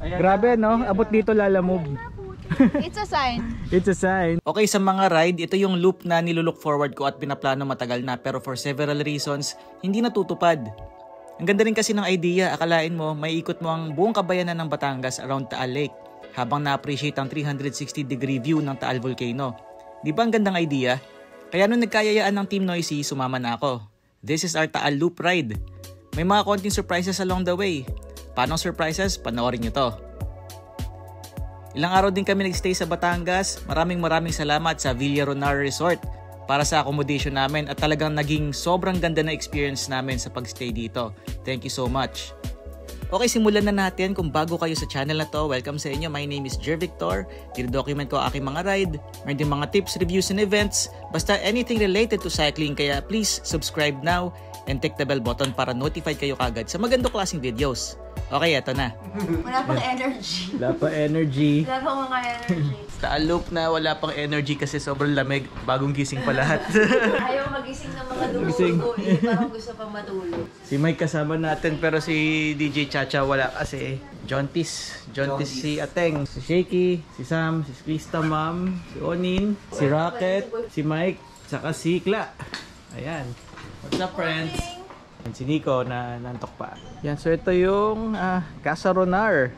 Grabe no, abot dito lalamove. It's a sign. It's a sign. Okay, sa mga ride, ito yung loop na nilulook forward ko at pinaplano matagal na, pero for several reasons, hindi natutupad. Ang ganda rin kasi ng idea, akalain mo, may ikot mo ang buong kabayanan ng Batangas around Taal Lake, habang na-appreciate ang 360-degree view ng Taal Volcano. Di ba ang gandang idea? Kaya nung nagkayayaan ng Team Noisy, sumama na ako. This is our Taal Loop ride. May mga konting surprises along the way. Paano surprises? Panoorin nyo to. Ilang araw din kami nagstay sa Batangas. Maraming salamat sa Villaronar Resort para sa accommodation namin at talagang naging sobrang ganda na experience namin sa pagstay dito. Thank you so much. Okay, simulan na natin. Kung bago kayo sa channel na to, welcome sa inyo. My name is Jer Victor. Dino-document ko aking mga ride. Meron din mga tips, reviews, and events. Basta anything related to cycling, kaya please subscribe now and click the bell button para notified kayo kagad sa magandang klaseng videos. Okay, eto na. Wala pang energy. Wala pang energy. Wala pang mga energy. Taal Loop na wala pang energy kasi sobrang lamig. Bagong gising pa lahat. Ayaw magising ng mga dumudugo. Parang gusto pang matulog. Si Mike kasama natin pero si DJ Chacha wala kasi. Jontis si Ateng, si Shaky, si Sam, si Krista Ma'am, si Onin, si Rocket, si Mike, saka si Kla. Ayan. What's up, friends? And si Nico na nantok pa. Yan, so ito yung Casa Ronar.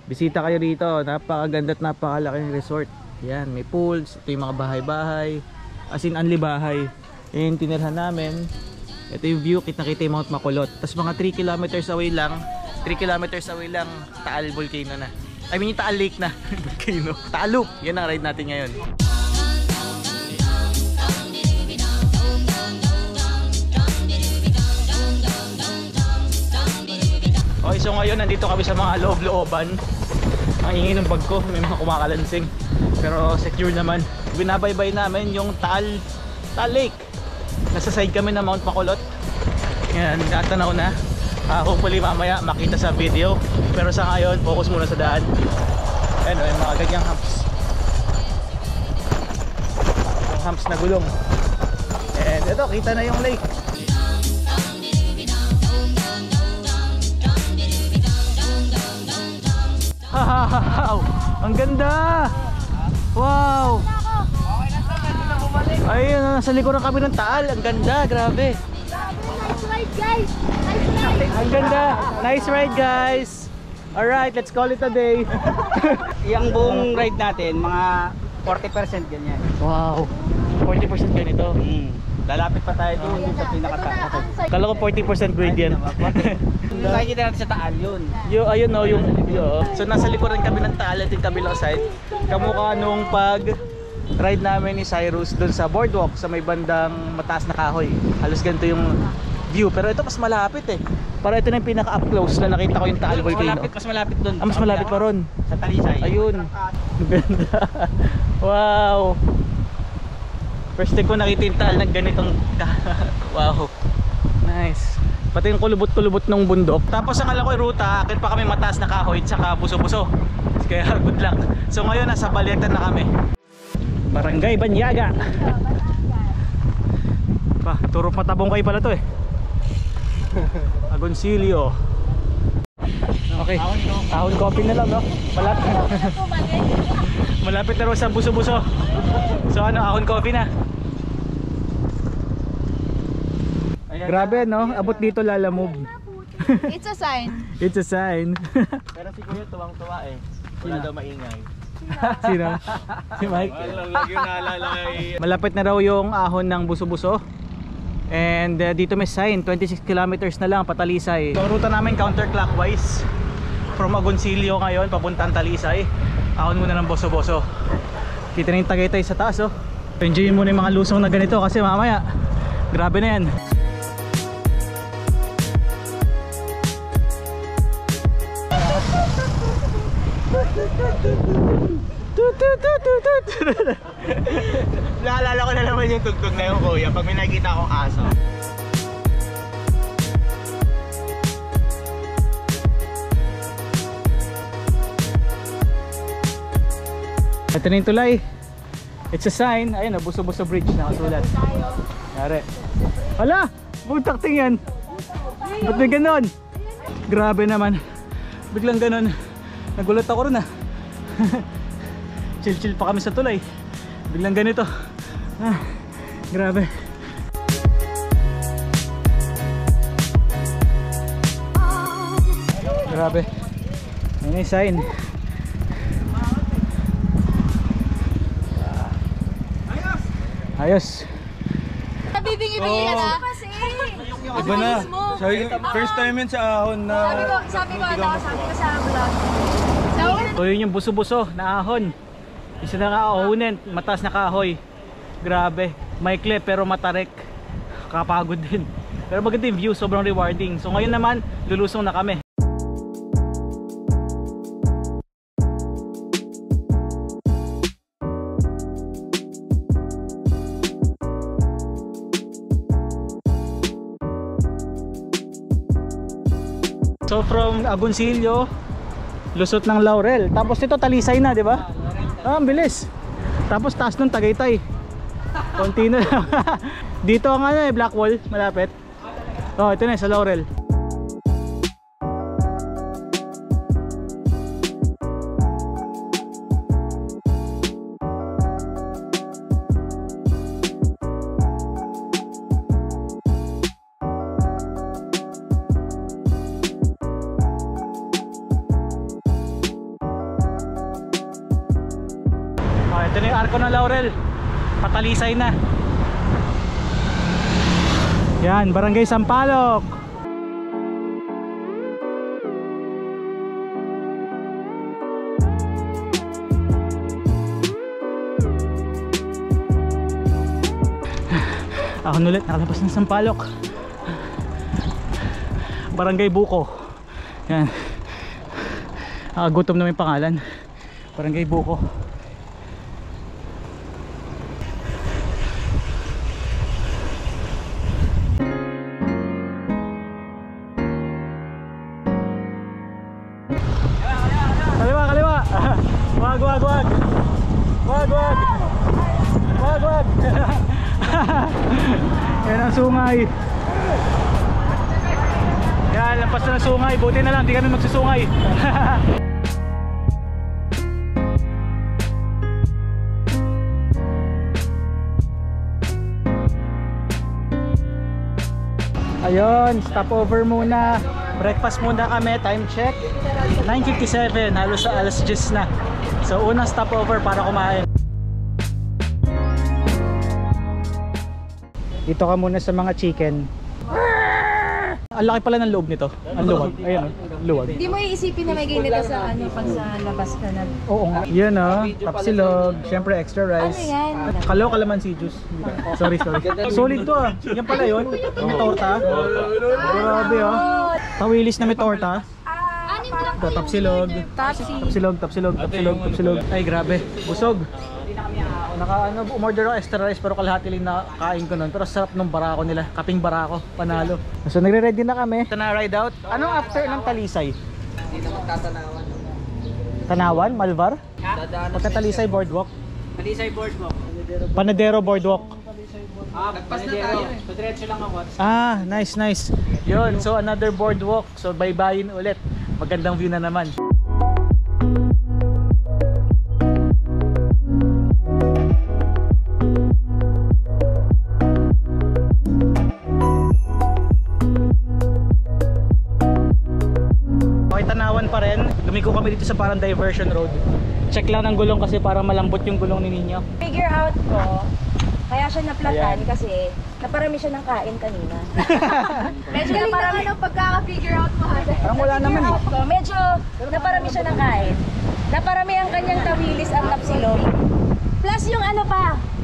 Bisita kayo rito. Napakaganda at napakalaking resort. Yan, may pools. Ito yung mga bahay-bahay. As in, only bahay. Yung tinirhan namin. Ito yung view. Kita-kita yung Mount Makulot. Tapos mga 3 kilometers away lang. 3 kilometers away lang, Taal Volcano na. I mean, yung Taal Lake na. Volcano. Taal Loop. Yan ang ride natin ngayon. Okay, so ngayon nandito kami sa mga loob-looban. Ang ingay ng bag ko, may mga kumakalansing. Pero secure naman. Binabaybay namin yung Taal Lake. Nasa side kami ng Mount Makulot. Yan, natanaw na. Hopefully mamaya makita sa video. Pero sa ngayon, focus muna sa daan. Ayan, yung mga ganyang humps. Yung humps na gulong. And ito, kita na yung lake. Wow! Ang ganda! Wow! Ayun, nasa likuran kami ng Taal. Ang ganda, grabe. Nice ride, guys! Nice ride! Ang ganda! Nice ride, guys! Alright, let's call it a day. Yung buong ride natin, mga 40% ganyan. Wow! 40% ganito. Lalapit pa tayo doon sa pinakataas. Kala ko 40% grade yan. Nakikita natin sa Taal yun. Ayun no, yung so nasa likuran kami ng Taal at yung kabilang side. Kamukha nung pag ride namin ni Cyrus doon sa boardwalk sa may bandang mataas na kahoy. Halos ganito yung view, pero ito mas malapit eh. Para ito na yung pinaka up close na nakita ko yung Taal Volcano. Mas malapit doon. Mas malapit pa ron. Sa Talisay. Ayun. Ganda. Wow. First time ko nakita yung Taal ng ganitong wow. Nice. Pati yung kulubot-kulubot ng bundok. Tapos ang alam ko yung ruta, akit pa kami mataas na kahoy at saka buso-buso. Kaya good luck. So ngayon nasa Balyetan na kami. Barangay Banyaga. Pa, Turok Matabong kayo pala to eh. Agoncillo. Okay, tahon coffee na lang no. Malapit. Malapit na rin sa buso-buso. So ano, ahon coffee na. Grabe no, abot dito lalamove. It's a sign. It's a sign. Pero si Kuya tuwang-tuwa eh. Wala daw maingay. Sino? Si Mike. Malapit na raw yung ahon ng buso-buso. And dito may sign, 26 kilometers na lang patalisay. So ruta namin counterclockwise. From Agoncillo ngayon papuntang Talisay. Ahon muna ng buso-buso. Kita na yung Tagaytay sa taas oh. Enjoyin muna yung mga lusong na ganito kasi mamaya grabe na yan. Naalala ko na naman yung tugtog na yung kuya pag may nakikita akong aso. Ito na yung tulay. It's a sign. Ayun, Buso-Buso Bridge nakasulat. Yari. Hala! Buntak ting yan. Ba't may ganon? Grabe naman. Biglang ganon. Nagulat ako ron ah. Chill pa kami sa tulay. Biglang ganito. Grabe. Grabe. Yan yung sign. Ayos. Nabibingi-bingi ka na? Iba na. First time yun sa ahon na... Sabi ko sa vlog. So yun yung buso-buso na ahon. Isa na kaahonin, mataas na kahoy. Grabe, maikli pero matarik. Kapagod din. Pero maganda yung view, sobrang rewarding. So ngayon naman, lulusong na kami. So from Agoncillo, lusot ng Laurel. Tapos nito Talisay na, di ba? Ang bilis. Tapos taas ng Tagaytay. Konti na lang. Dito ang Blackwall, malapit. Oh, ito na sa Laurel. Ito na yung arko ng Laurel. Patalisay na. Yan, Barangay Sampaloc. Ako ulit, nakalabas ng Sampaloc. Barangay Buko. Yan. Gutom na may pangalan. Barangay Buko. Wag. Yan ang sungay. Yan, lampas na ng sungay. Buti na lang, di kami magsusungay. Ayun, stopover muna. Breakfast muna kami, time check 9:57, halos sa alas 10 na. So unang stopover para kumain. Dito ka muna sa mga chicken. Ang laki pala ng loob nito. Ang luwag. Ayan o, luwag. Hindi mo iisipin na may ganito sa pag sa labas ka na. Oo nga. Yan o, tapsilog. Syempre extra rice. Ano yan? Kalaw, kalamansi juice. Sorry. Solid to ah. Yan pala yun. May torta. Grabe oh. Tawilis na may torta. Ito, tapsilog. Tapsilog. Ay grabe, busog. Umorder ako extra rice pero kalahati lang na kain ko nun. Pero sarap ng barako nila, kaping barako, panalo. So nagre-ready na kami. Ito na ride out. Anong after ng Talisay? Hindi na magtatanawan. Tanawan? Malvar? Pagka-Talisay Boardwalk? Talisay Boardwalk. Panadero Boardwalk. Nagpas na tayo eh. So diretso lang ako. Nice. Yun, so another boardwalk. So bye-bye ulit. Magandang view na naman. Tanawan pa rin. Lumiko kami dito sa parang diversion road. Check lang ng gulong kasi parang malambot yung gulong ni Ninyo. Figure out ko, kaya siya naplatan kasi naparami siya ng kain kanina. Medyo naparami ng pagkaka-figure out mo. Parang wala naman eh. Medyo naparami siya ng kain. Naparami ang kanyang tawilis at tapsilog. Plus yung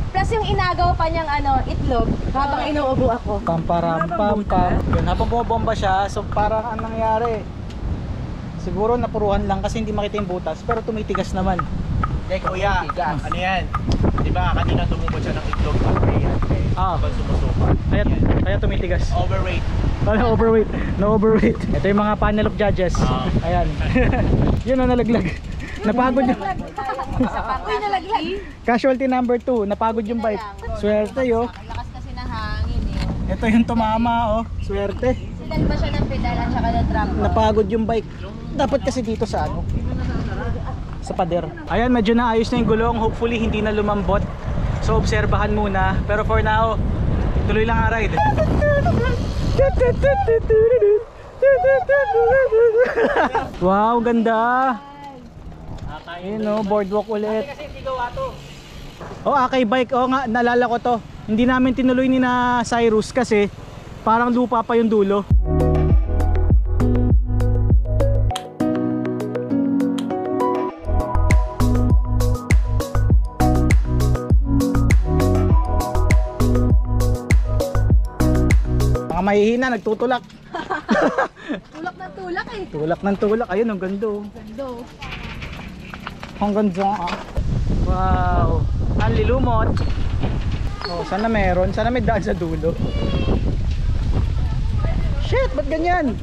plus yung inagaw pa niyang itlog habang inuubo ako. Pam. Yun, habang bumabomba siya, so parang ang nangyari, siguro napuruhan lang kasi hindi makita yung butas pero tumitigas naman. Kuya, ano yan? Diba kanina tumubod siya ng itlog habang sumusuka. Kaya tumitigas. Overweight. Overweight. No overweight. Ito yung mga panel of judges. Ayan. Yun ang nalaglag. Napagod yung nalaglag. Casualty number 2, napagod yung bike. Swerte yo. Lakas kasi ng hangin eh. Ito yung tumama oh. Swerte. Silan pa siya ng pedal at saka ng trap. Napagod yung bike. Dapat kasi dito sa Sa pader. Ayan, medyo naayos na yung gulong. Hopefully hindi na lumambot. So obserbahan muna. Pero for now, tuloy lang ang ride. Wow, ganda. Ayun o, boardwalk ulit. Oh, Akay bike. Oo nga, naalala ko to. Hindi namin tinuloy ni na Cyrus kasi parang lupa pa yung dulo. Mga mahihina, nagtutulak. Tulak na tulak eh. Tulak ng tulak. Ayun, ang ganda. Gando. Ang ganda. Wow. Ang lilumot. Oh, sana meron. Sana may daan sa dulo. Shit, ba't ganyan?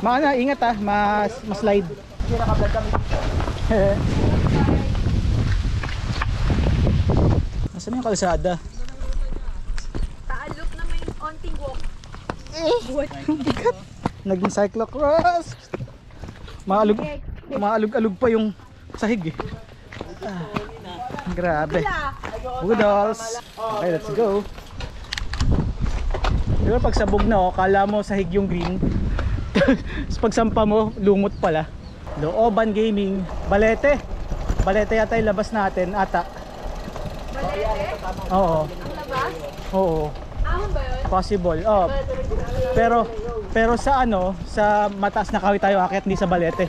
Maana, ingat ah. Mas-slide. Hindi nakablad kami. Nasaan yung kalsada? Taalok na may onting walk. Bigat. Naging cyclocross. Maalog-alog pa yung sahig eh. Grabe. Woodalls. Okay, let's go. Diba pag sabog na, kala mo sahig yung green. Pag sampa mo, lumot pala. Looban Gaming. Balete. Balete yata yung labas natin ata. Balete? Oo. Ang labas? Oo. Ahon ba yun? Possible. Oh. Pero sa ano, sa mataas na kahoy tayo akit, hindi sa balete.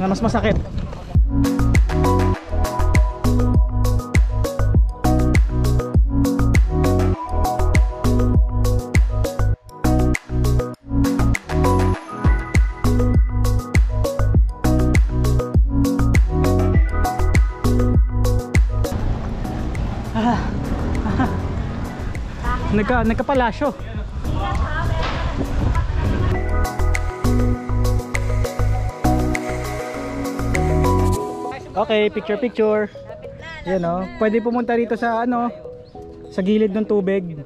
Na mas masakit. Nagkapalasyo. Okay, picture. Yan oh. Pwede pumunta dito sa ano, sa gilid ng tubig.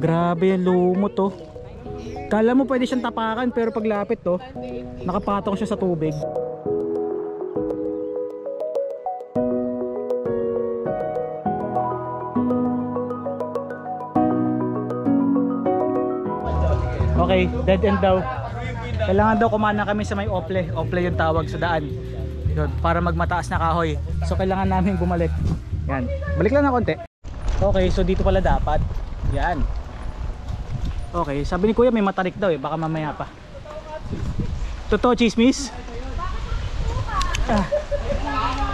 Grabe yung lumot oh. Kala mo pwede siyang tapakan pero paglapit to, nakapatong siya sa tubig. Okay, dead end daw. Kailangan daw kumana kami sa may Ople. Ople yung tawag sa daan. Yun, para magmataas na kahoy. So kailangan namin bumalik. Yan. Balik lang na konti. Okay, so dito pala dapat. Yan. Okay, sabi ni Kuya may matarik daw eh. Baka mamaya pa. Totoo, chismis?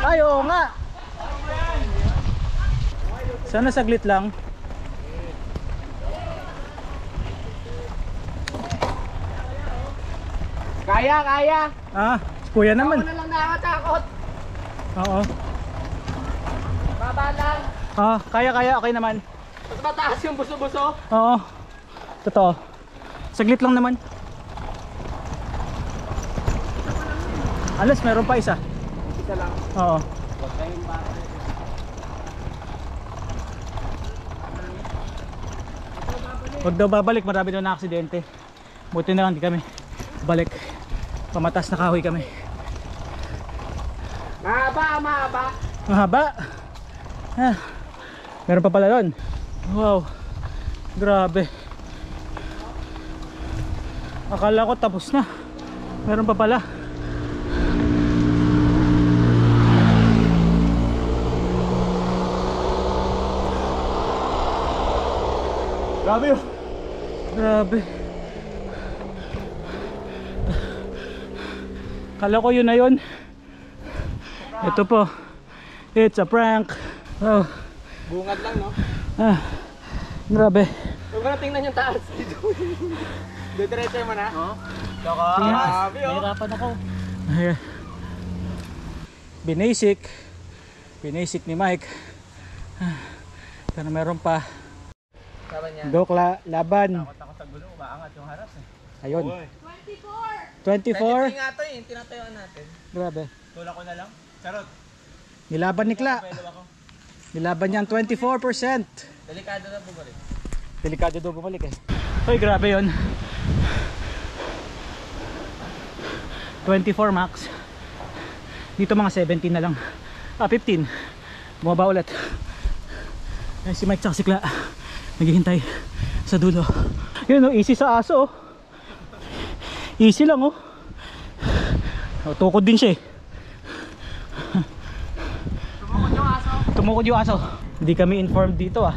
Ay, oo nga. Sana saglit lang. Kaya! Ah, si Kuya naman. Ako na lang nakakatakot. Oo. Baba lang. Ah, kaya, okay naman. Mas mataas yung buso-buso. Oo. Totoo. Saglit lang naman. Alas, meron pa isa. Isa lang. Oo. Huwag kayong bata. Huwag daw babalik, marami daw na aksidente. Buti na lang di kami balik. Pamatas na kahoy kami. Mahaba. Mahaba. Ah, meron pa pala doon. Wow. Grabe. Akala ko tapos na. Meron pa pala. Grabe yun. Grabe. Kala ko yun na yun. Ito po. It's a prank. Oh. Bungad lang, no? Ah. Grabe. Huwag mo na tingnan yung taas dito. Diretso mo na? Oo. Grabe, oh. Nahirapan ako. Ayan. Binasic ni Mike. Pero meron pa. Go laban. Takot ako sa gulo, umaangat yung harap eh. Ayun. 24! 24. nga to eh, tinatayuan natin. Grabe. Tula ko na lang. Charot. Nilaban ni Kla. Nilaban niya ang 24%. Delikado na bumalik. Delikado daw bumalik eh. Uy, grabe yun. 24 max. Dito mga 17 na lang. 15. Bumaba ulit. Ayan si Mike tsaka si Kla. Naghihintay sa dulo. Yun oh, easy sa aso oh. Easy lang oh. Tukod din siya eh. Tumukod yung aso. Tumukod yung aso. Hindi kami informed dito ah.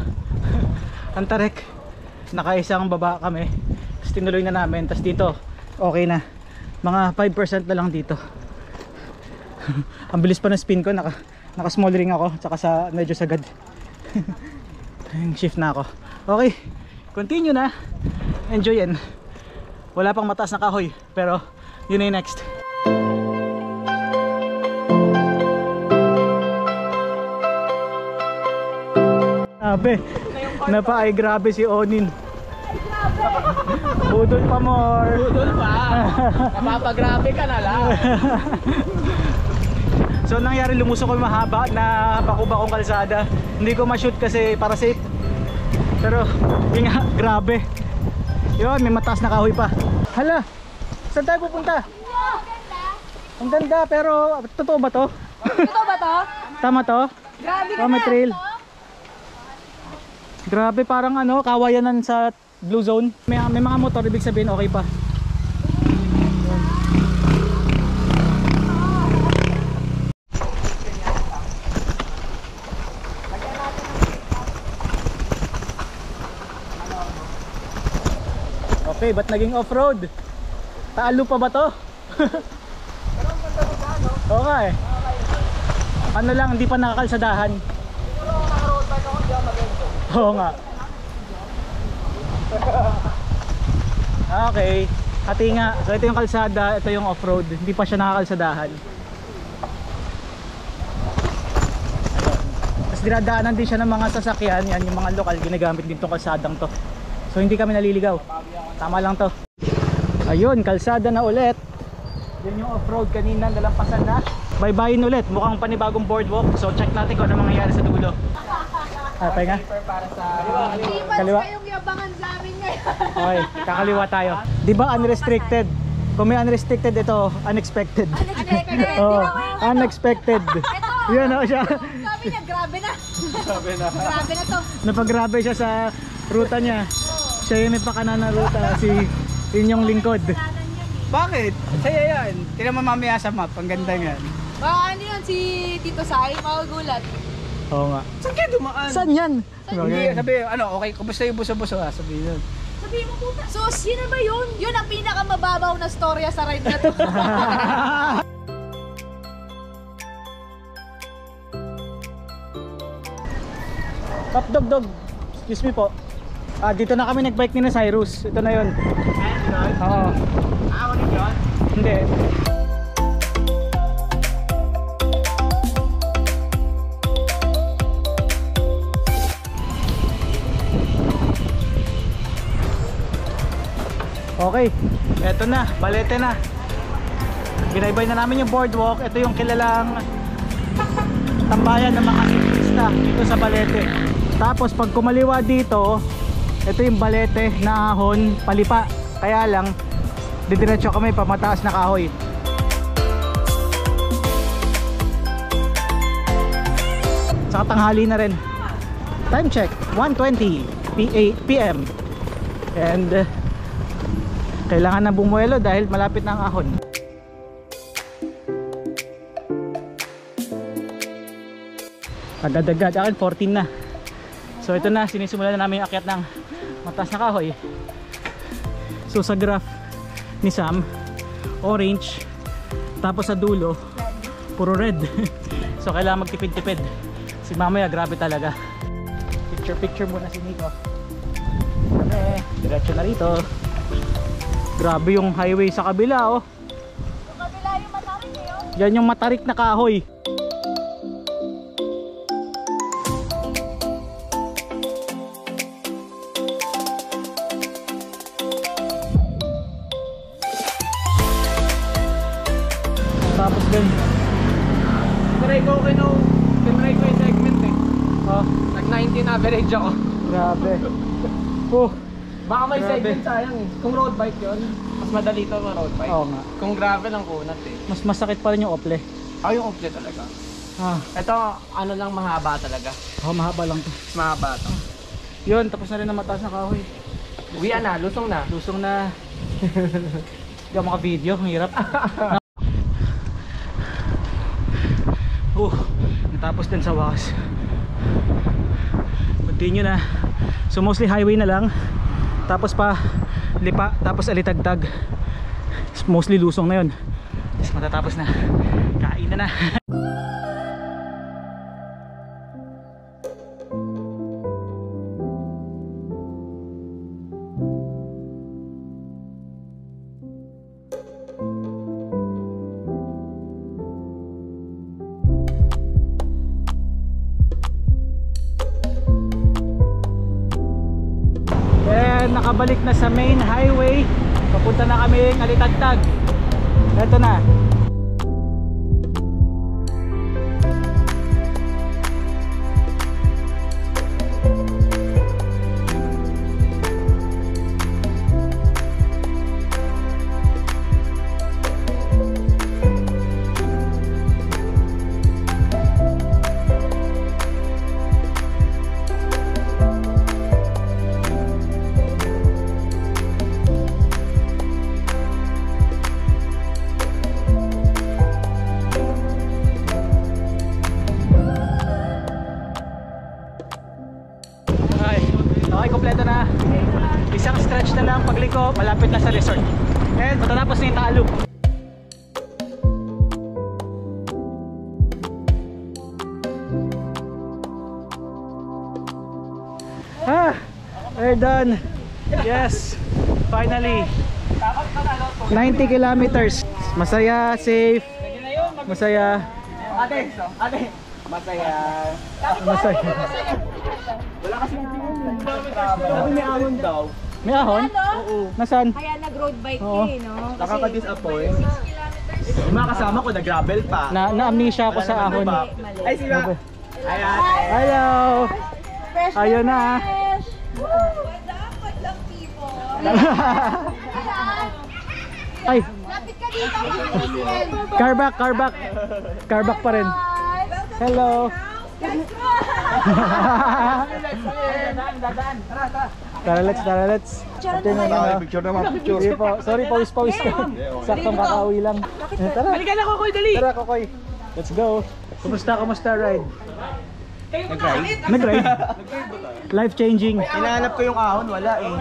Antarek. Nakaisang baba kami. Tapos tinuloy na namin. Tapos dito okay na. Mga 5% na lang dito. Ang bilis pa ng spin ko. Naka small ring ako. Tsaka sa medyo sagad. Yung shift na ako. Okay. Continue na. Enjoy yan. Wala pang mataas na kahoy. Pero yun na yung next. Grabe, grabe si Onin. Budol pa more. Budol pa. Napapagrabe ka na lang. So nangyari, lumusok ko yung mahaba na bakong kalsada. Hindi ko ma-shoot kasi para safe. Pero yun nga, grabe. Yun, may mataas na kahoy pa. Hala, saan tayo pupunta? Ang ganda, pero totoo ba to? Ito ba to? Tama to? Grabe ka Oh, may na. trail. Grabe, parang ano, kawayanan sa blue zone. May mga motor, ibig sabihin okay pa. Okay, ba't naging off-road? Taalo pa ba to? Okay. Ano lang, hindi pa nakakalsadahan. Oo nga. Okay. Hati nga. So ito yung kalsada, ito yung off-road. Hindi pa siya nakakalsadahan. Tapos dinadaanan din siya ng mga sasakyan. Yan yung mga lokal, ginagamit din tong kalsadang to. So hindi kami naliligaw. Tama lang to. Ayun, kalsada na ulit. Yan yung off-road kanina, nalampasan na. Bye-bye ulit. Mukhang panibagong boardwalk. So check natin kung ano mangyayari sa dulo. Atay nga. Para sa Kaliwa. Kayong yabangan sa amin ngayon. Okay, kakaliwa tayo. Di ba unrestricted? Kung may unrestricted, ito unexpected. Unexpected. Oh, unexpected. Yan o siya. Sabi niya, grabe na. sabi na. Grabe na to. Napagrabe siya sa ruta niya. Siya yung may pakanan na ruta. Si inyong lingkod. Bakit? Saya yan. Tingnan mo mamaya sa map. Ang ganda yan. Baka ano yun, si Tito Sai, magugulat. Oo nga. Saan kayo dumaan? Saan yan? Hindi, sabi, ano, okay, kumusta yung buso-buso ha? Sabi yun. Sabi mo puta. Sus, yun na ba yun? Yun ang pinakamababaw na storya sa ride na to. Top dog. Excuse me po. Dito na kami nagbike ni na Cyrus. Ito na yun. Oo. Ulit yun? Hindi. Okay, eto na, Balete na. Binaybay na namin yung boardwalk. Ito yung kilalang tambayan ng mga siklista dito sa Balete. Tapos pag kumaliwa dito, ito yung Balete na ahon, palipa. Kaya lang, didiretso kami pa mataas na kahoy. Saka tanghali na rin. Time check, 1:20 PM. And kailangan na bumuelo dahil malapit na ang ahon. Agad-agad, akin 14 na. So ito na, sinisimulan na namin yung akyat ng mataas na kahoy. So sa graph ni Sam, orange. Tapos sa dulo, puro red. So kailangan magtipid-tipid. Si mamaya, grabe talaga. Picture muna si Nico. Kami, diretso na rito. Grabe yung highway sa kabila oh. Sa kabila yung matarik eh, oh. Yan yung matarik na kahoy. Tapos din. Tinry ko yung segment eh. Oh, Nag-19 average ako. grabe. Oh, Baka may Grabe. segment sayang eh. Kung road bike yun, mas madali to mga road bike. oo nga. Kung gravel ang kunat eh. Mas masakit pa rin yung ople. Ako yung off talaga. Ito, ano lang mahaba talaga. Mahaba lang to. Mahaba to. Yun, tapos na rin ang mataas na kahoy. Uwian na, lusong na. Lusong na. Hindi ako maka-video, ang hirap. Natapos din sa wakas. Continue na. So mostly highway na lang. Tapos pa lipa, tapos alitagtag. Mostly lusong na yun. Tapos matatapos na. Kain na. Nakabalik na sa main highway. Papunta na kami ng Alitagtag. Ito na. Okay, kompleto na. Isang stretch na lang, pagliko, malapit na sa resort. And matatapos na yung Taal Loop. We're done. Yes, finally. 90 kilometers. Masaya, safe. Masaya. Ate, masaya. Masaya. Wala kasi sabi may ahon daw. May ahon? Oo. Nasaan? Kaya nag-road bike Oo. no? Nakaka-disappoint. Yung mga kasama ko nag-gravel pa. Na-amnesia ako sa ahon. Ay, sila. Ay, ate. Hello. Fresh Ayun na. fresh. Dapat lang people. Ay, Lapit ka dito. car back pa rin. Hello. Tara, let's. Picture naman, picture. Sige po. Sorry, pawis ko. Saktong kakauwi lang. Tara. Halika na, Kokoy, dali. Tara, Kokoy. Let's go. Kumusta ride? Nag-ride? Life changing. Hinahanap ko yung ahon, wala eh.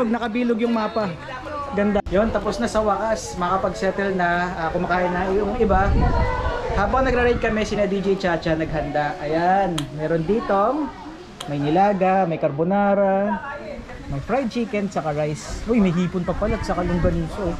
Nakabilog yung mapa. Ganda. Yon, tapos na sa wakas, makapag-settle na, kumakain na yung iba. Habang nagra-ride kami, sina DJ Chacha naghanda. Ayan, meron ditong may nilaga, may carbonara, may fried chicken, saka rice. Uy, may hipon pa pala, saka longganisa.